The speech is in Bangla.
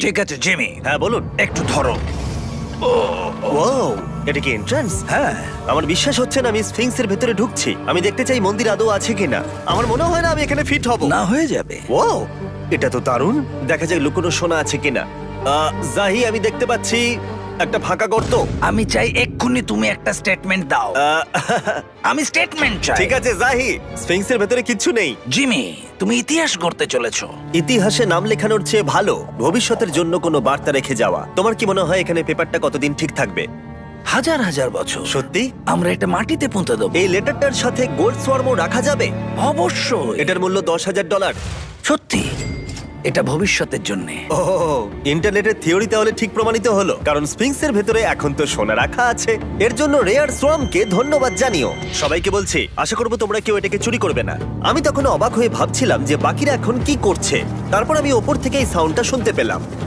ঠিক আছে জিমি, হ্যাঁ বলুন। একটু ধরো। ওয়াও, এটা কি এন্ট্রান্স? হ্যাঁ, আমার বিশ্বাস হচ্ছে না আমি স্ফিংসের ভেতরে ঢুকছি। আমি দেখতে চাই মন্দির আদৌ আছে কিনা। আমার মনে হয় না আমি এখানে ফিট হব। না হয়ে যাবে। ওয়াও, এটা তো দারুণ। দেখা যাক লুকোনো সোনা আছে কিনা। জাহি, আমি দেখতে পাচ্ছি একটা ফাঁকা গর্ত। আমি চাই এক্ষুনি তুমি একটা স্টেটমেন্ট দাও। আহ, আমি স্টেটমেন্ট চাই। ঠিক আছে জাহি, স্ফিংসের ভেতরে কিচ্ছু নেই। জিমি, তুমি ইতিহাস গড়তে চলেছো। ইতিহাসে নাম লেখানোর চেয়ে ভালো ভবিষ্যতের জন্য কোনো বার্তা রেখে যাওয়া। তোমার কি মনে হয় এখানে পেপারটা কতদিন ঠিক থাকবে? হাজার হাজার বছর। সত্যি? আমরা এটা মাটিতে পুঁতে দেবো। এই লেটারটার সাথে গোল্ড সোয়ার্মও রাখা যাবে? অবশ্যই। এটার মূল্য $10,000। সত্যি, এটা ভবিষ্যতের জন্য। ও, ইন্টারনেটের থিওরি তাহলে ঠিক প্রমাণিত হলো, কারণ স্ফিংসের ভেতরে এখন তো সোনা রাখা আছে। এর জন্য রেয়ার সোয়ামকে ধন্যবাদ জানিও। সবাইকে বলছি, আশা করবো তোমরা কেউ এটাকে চুরি করবে না। আমি তখন অবাক হয়ে ভাবছিলাম যে বাকিরা এখন কি করছে। তারপর আমি ওপর থেকে এই সাউন্ডটা শুনতে পেলাম।